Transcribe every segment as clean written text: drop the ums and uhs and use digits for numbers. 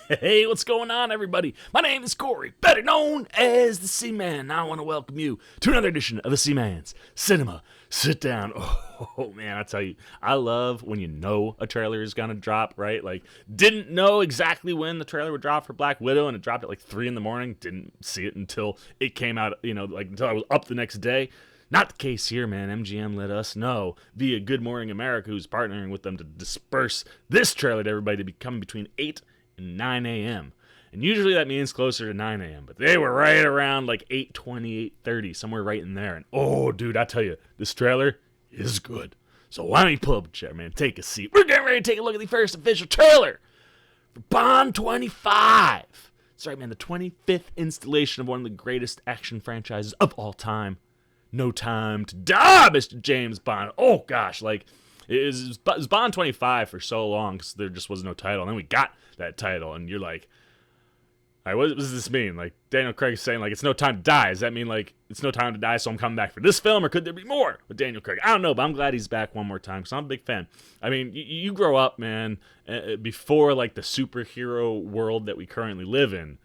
Hey, what's going on, everybody? My name is Corey, better known as the Seaman. I want to welcome you to another edition of the Seaman's Cinema Sit-Down. Oh, man, I tell you, I love when you know a trailer is going to drop, right? Like, didn't know exactly when the trailer would drop for Black Widow, and it dropped at like 3 in the morning. Didn't see it until it came out, until I was up the next day. Not the case here, man. MGM let us know via Good Morning America, who's partnering with them to disperse this trailer to everybody to be coming between 8 and 9 a.m. And usually that means closer to 9 a.m. But they were right around like 8:20, 8:30, somewhere right in there. And oh, dude, I tell you, this trailer is good. So why don't you pull up a chair, man? Take a seat. We're getting ready to take a look at the first official trailer for Bond 25. That's right, man. The 25th installation of one of the greatest action franchises of all time. No Time to Die, Mr. James Bond. Oh, gosh, like, it was Bond 25 for so long because there just was no title. And then we got that title, and you're like, all right, what does this mean? Like, Daniel Craig's saying, like, it's no time to die. Does that mean, like, it's no time to die, so I'm coming back for this film, or could there be more with Daniel Craig? I don't know, but I'm glad he's back one more time because I'm a big fan. I mean, you grow up, man, before, like, the superhero world that we currently live in.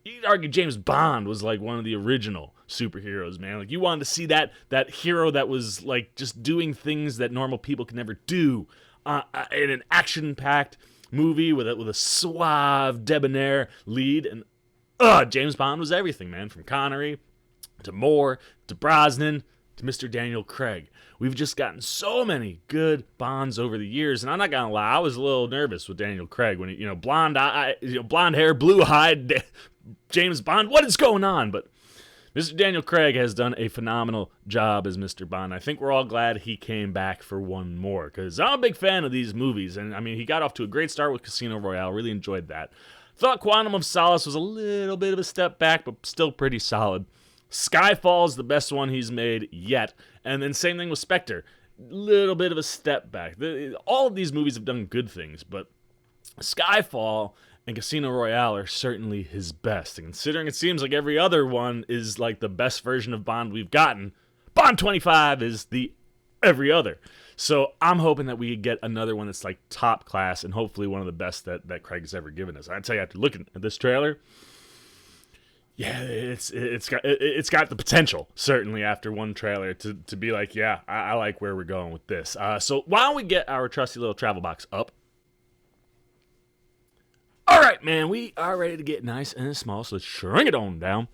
You'd argue James Bond was like one of the original superheroes, man. Like, you wanted to see that hero that was like just doing things that normal people could never do in an action-packed movie with a suave, debonair lead. And James Bond was everything, man. From Connery to Moore to Brosnan to Mr. Daniel Craig. We've just gotten so many good Bonds over the years, and I'm not gonna lie, I was a little nervous with Daniel Craig when he, blonde hair, blue-eyed James Bond. What is going on? But Mr. Daniel Craig has done a phenomenal job as Mr. Bond. I think we're all glad he came back for one more, because I'm a big fan of these movies, and I mean, he got off to a great start with Casino Royale. Really enjoyed that. Thought Quantum of Solace was a little bit of a step back, but still pretty solid. Skyfall's the best one he's made yet. And then same thing with Spectre. Little bit of a step back. All of these movies have done good things, but Skyfall and Casino Royale are certainly his best. And considering it seems like every other one is like the best version of Bond we've gotten, Bond 25 is the every other. So I'm hoping that we get another one that's like top class and hopefully one of the best that Craig's ever given us. I'd tell you, after looking at this trailer, yeah, it's got the potential, certainly, after one trailer to be like, yeah, I like where we're going with this. So why don't we get our trusty little travel box up? All right, man, we are ready to get nice and small, so let's shrink it on down.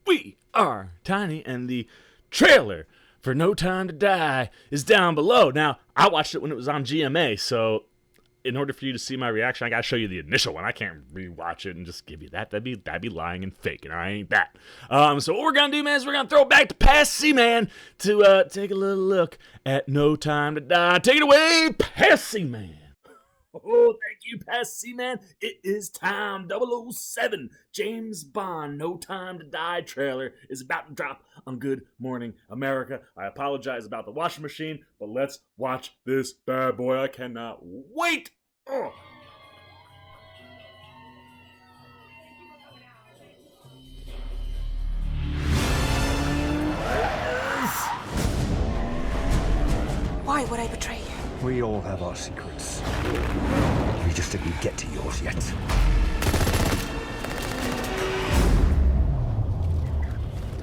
We are tiny, and the trailer for No Time to Die is down below. Now, I watched it when it was on GMA, so in order for you to see my reaction, I gotta show you the initial one. I can't rewatch it and just give you that. That'd be lying and faking. I ain't that. So what we're gonna do, man, is we're gonna throw it back to past Seaman to take a little look at No Time to Die. Take it away, past Seaman. Oh, thank you, past Seaman. It is time. 007 James Bond No Time to Die trailer is about to drop on Good Morning America. I apologize about the washing machine, but let's watch this bad boy. I cannot wait. Oh. Why would I betray you? We all have our secrets. We just didn't get to yours yet.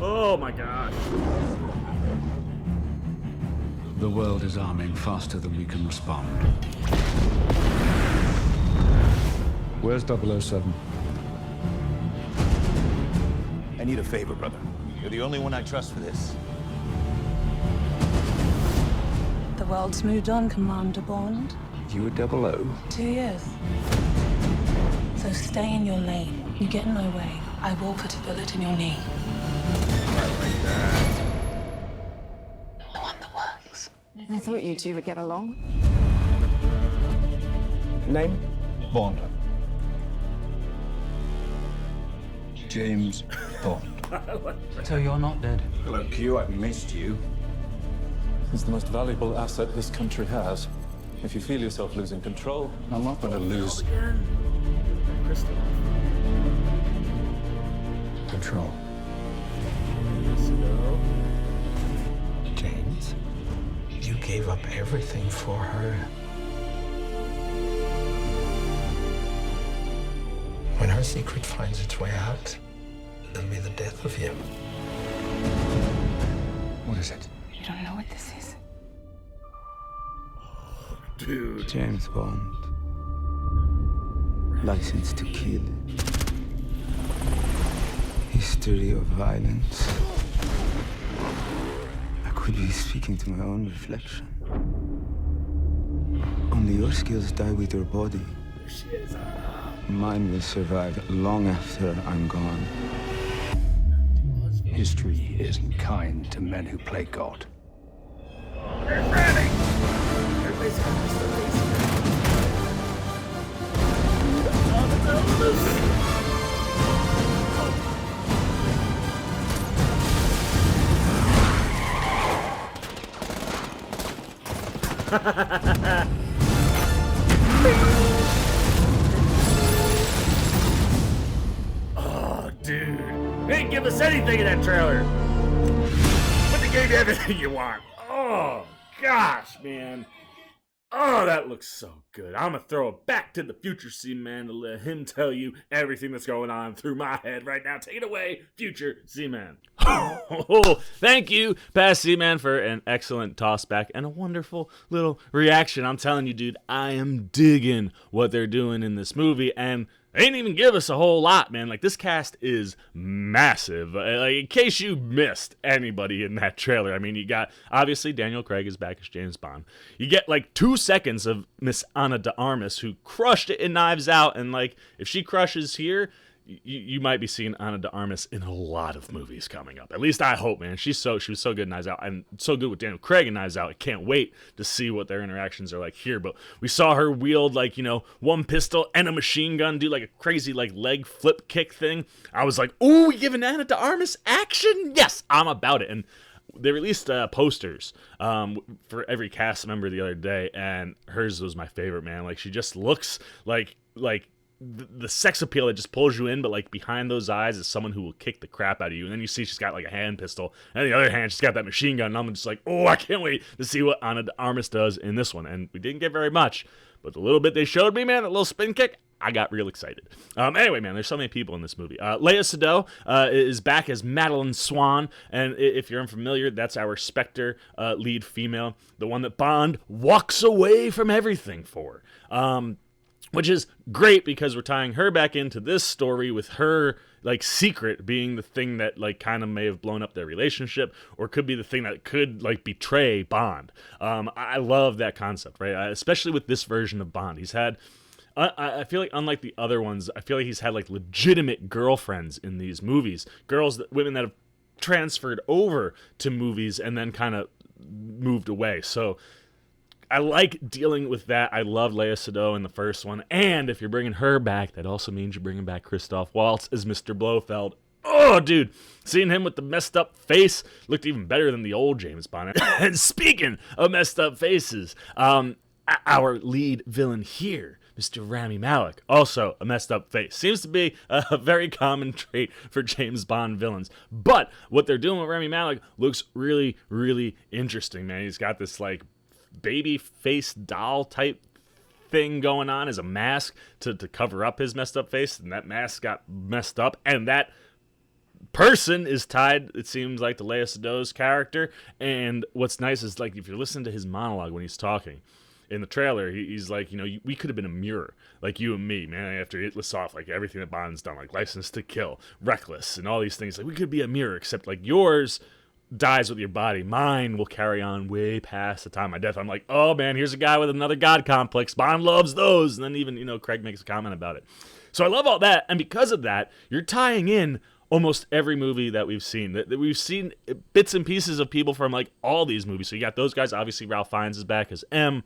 Oh my gosh. The world is arming faster than we can respond. Where's 007? I need a favor, brother. You're the only one I trust for this. The world's moved on, Commander Bond. You were 00? 2 years. So stay in your lane. You get in my way, I will put a bullet in your knee. The one that works. I thought you two would get along. Name? Bond. James Bond. So you're not dead? Hello, Q. I've missed you. It's the most valuable asset this country has. If you feel yourself losing control, I'm not going to lose. Crystal. Control. James, you gave up everything for her. secret finds its way out, it'll be the death of you. What is it? You don't know what this is. Dude. James Bond. License to kill. History of violence. I could be speaking to my own reflection. Only your skills die with your body. Mine will survive long after I'm gone. History isn't kind to men who play God. Oh, dude. They didn't give us anything in that trailer. But they gave you everything you want. Oh, gosh, man. Oh, that looks so good. I'm going to throw it back to the future C-Man to let him tell you everything that's going on through my head right now. Take it away, future C-Man. Oh, thank you, past C-Man, for an excellent toss back and a wonderful little reaction. I'm telling you, dude, I am digging what they're doing in this movie, and they didn't even give us a whole lot, man. Like, this cast is massive. Like, in case you missed anybody in that trailer, I mean, you got, obviously, Daniel Craig is back as James Bond. You get, like, 2 seconds of Miss Ana de Armas, who crushed it in Knives Out, and, like, if she crushes here, you might be seeing Ana de Armas in a lot of movies coming up. At least I hope, man. She was so good in Knives Out, and so good with Daniel Craig in Knives Out. I can't wait to see what their interactions are like here. But we saw her wield, like, you know, one pistol and a machine gun, do like a crazy like leg flip kick thing. I was like, ooh, we giving Ana de Armas action? Yes, I'm about it. And they released posters for every cast member the other day, and hers was my favorite, man. Like, she just looks like the sex appeal that just pulls you in, but like behind those eyes is someone who will kick the crap out of you. And then you see she's got like a hand pistol, and on the other hand she's got that machine gun, and I'm just like, oh, I can't wait to see what Ana de Armas does in this one. And we didn't get very much, but the little bit they showed me, man, that little spin kick, I got real excited. Anyway, man, there's so many people in this movie. Lea Seydoux is back as Madeline Swan, and if you're unfamiliar, that's our Spectre lead female, the one that Bond walks away from everything for. Which is great because we're tying her back into this story with her like secret being the thing that like kind of may have blown up their relationship, or could be the thing that could like betray Bond. I love that concept, right? Especially with this version of Bond. He's had, I feel like unlike the other ones, I feel like he's had like legitimate girlfriends in these movies. Women that have transferred over to movies and then kind of moved away. So I like dealing with that. I love Lea Seydoux in the first one. And if you're bringing her back, that also means you're bringing back Christoph Waltz as Mr. Blofeld. Oh, dude. Seeing him with the messed up face looked even better than the old James Bond. And speaking of messed up faces, our lead villain here, Mr. Rami Malek, also a messed up face. Seems to be a very common trait for James Bond villains. But what they're doing with Rami Malek looks really, really interesting, man. He's got this like baby face doll type thing going on as a mask to cover up his messed up face, and that mask got messed up, and that person is tied, it seems like, to Lea Seydoux's character. And what's nice is, like, if you listen to his monologue when he's talking in the trailer, he's like, you know, we could have been a mirror, like you and me, man. After it lists off like everything that Bond's done, like License to Kill, Reckless, and all these things, like we could be a mirror, except like yours dies with your body. Mine will carry on way past the time of my death. I'm like, oh man, here's a guy with another God complex. Bond loves those. And then even, you know, Craig makes a comment about it. So I love all that. And because of that, you're tying in almost every movie that we've seen. That we've seen bits and pieces of people from like all these movies. So you got those guys. Obviously, Ralph Fiennes is back as M.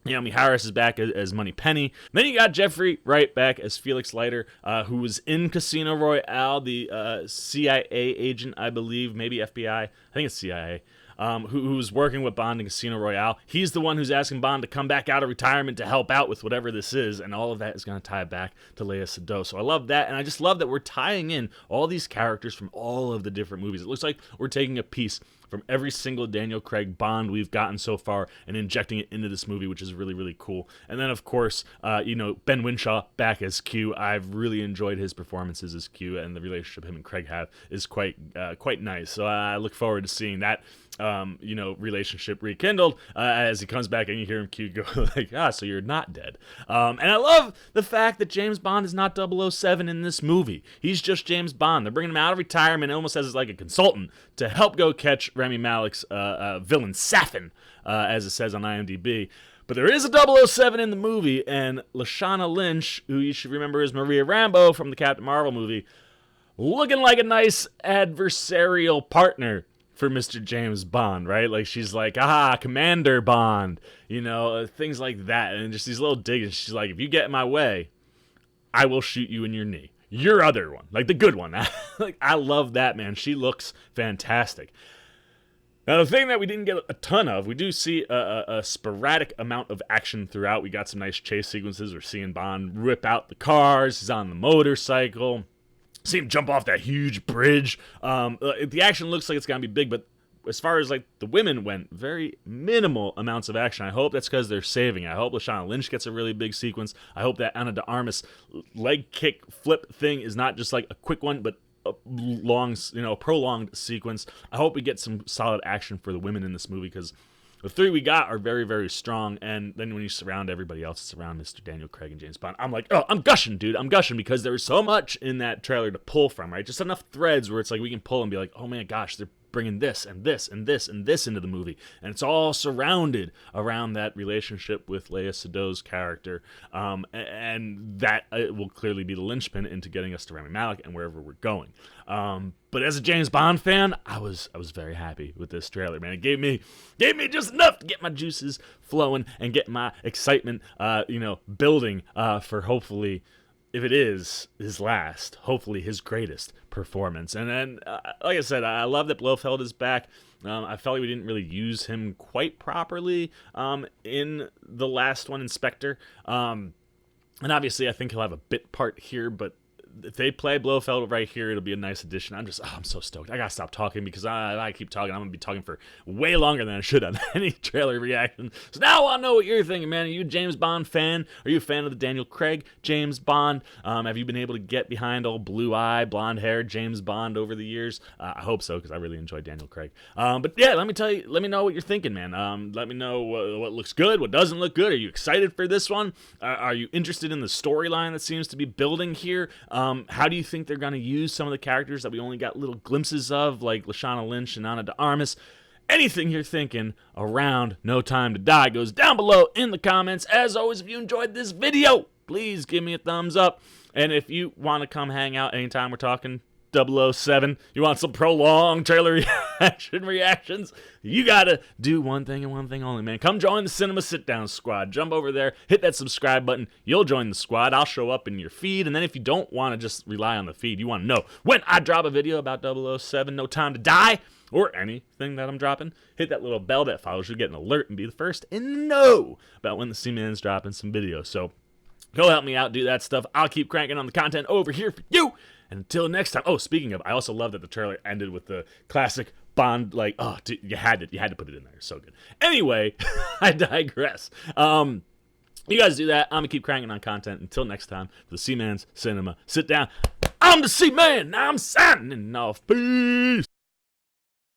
Naomi Harris is back as Money Penny. Then you got Jeffrey Wright back as Felix Leiter, who was in Casino Royale, the CIA agent, I believe, maybe FBI. I think it's CIA, who's working with Bond in Casino Royale. He's the one who's asking Bond to come back out of retirement to help out with whatever this is, and all of that is going to tie back to Lea Seydoux. So I love that, and I just love that we're tying in all these characters from all of the different movies. It looks like we're taking a piece from every single Daniel Craig Bond we've gotten so far and injecting it into this movie, which is really, really cool. And then, of course, Ben Whishaw back as Q. I've really enjoyed his performances as Q, and the relationship him and Craig have is quite nice. So I look forward to seeing that relationship rekindled as he comes back and you hear him Q go like, so you're not dead. And I love the fact that James Bond is not 007 in this movie. He's just James Bond. They're bringing him out of retirement almost as like a consultant to help go catch Rami Malek's villain Safin, as it says on IMDb. But there is a 007 in the movie, and Lashana Lynch, who you should remember is Maria Rambeau from the Captain Marvel movie, looking like a nice adversarial partner for Mr. James Bond, right? Like, she's like, Commander Bond, things like that. And just these little digs. She's like, if you get in my way, I will shoot you in your knee. Your other one, like the good one. Like, I love that, man. She looks fantastic. Now, the thing that we didn't get a ton of, we do see a sporadic amount of action throughout. We got some nice chase sequences. We're seeing Bond rip out the cars. He's on the motorcycle. See him jump off that huge bridge. The action looks like it's going to be big, but as far as like the women went, very minimal amounts of action. I hope that's because they're saving. I hope Lashana Lynch gets a really big sequence. I hope that Ana de Armas leg kick flip thing is not just like a quick one, but a long, prolonged sequence. I hope we get some solid action for the women in this movie, because the three we got are very, very strong, and then when you surround everybody else, it's around Mr. Daniel Craig and James Bond. I'm like, I'm gushing, dude. I'm gushing because there was so much in that trailer to pull from, right? Just enough threads where it's like we can pull and be like, oh man, gosh, they're bringing this and this and this and this into the movie, and it's all surrounded around that relationship with Lea Seydoux' character, and that will clearly be the linchpin into getting us to Rami Malek and wherever we're going. But as a James Bond fan, I was very happy with this trailer, man. It gave me just enough to get my juices flowing and get my excitement, building for hopefully, if it is his last, hopefully his greatest performance. And then, like I said, I love that Blofeld is back. I felt like we didn't really use him quite properly in the last one, Inspector. And obviously, I think he'll have a bit part here, but if they play Blofeld right here, it'll be a nice addition. I'm so stoked. I gotta stop talking because I keep talking. I'm gonna be talking for way longer than I should on any trailer reaction. So now I want to know what you're thinking, man. Are you a James Bond fan? Are you a fan of the Daniel Craig James Bond? Have you been able to get behind old blue-eyed, blonde-haired James Bond over the years? I hope so, because I really enjoy Daniel Craig. But yeah, let me know what you're thinking, man. Let me know what looks good, what doesn't look good. Are you excited for this one? Are you interested in the storyline that seems to be building here? How do you think they're going to use some of the characters that we only got little glimpses of, like Lashana Lynch and Ana de Armas? Anything you're thinking around No Time to Die goes down below in the comments. As always, if you enjoyed this video, please give me a thumbs up. And if you want to come hang out anytime we're talking 007, you want some prolonged trailer reactions, you gotta do one thing and one thing only, man. Come join the Cinema Sit-Down squad. Jump over there, hit that subscribe button. You'll join the squad. I'll show up in your feed. And then if you don't want to just rely on the feed, you want to know when I drop a video about 007, No Time to Die, or anything that I'm dropping, hit that little bell that follows you, get an alert, and be the first and know about when the C-Man's dropping some videos. So go help me out, do that stuff. I'll keep cranking on the content over here for you. And until next time. Oh, speaking of, I also love that the trailer ended with the classic Bond, like, oh, dude, you had to put it in there. It's so good. Anyway, I digress. You guys do that. I'm gonna keep cranking on content. Until next time, for the C-Man's Cinema Sit Down. I'm the C-Man. Now I'm signing off. Peace.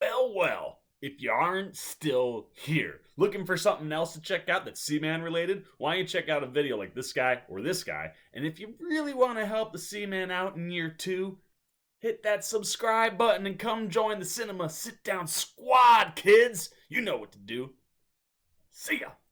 Well, if you aren't still here, looking for something else to check out that's C-Man related, why don't you check out a video like this guy or this guy? And if you really want to help the C-Man out in year 2, hit that subscribe button and come join the Cinema Sit Down squad, kids. You know what to do. See ya.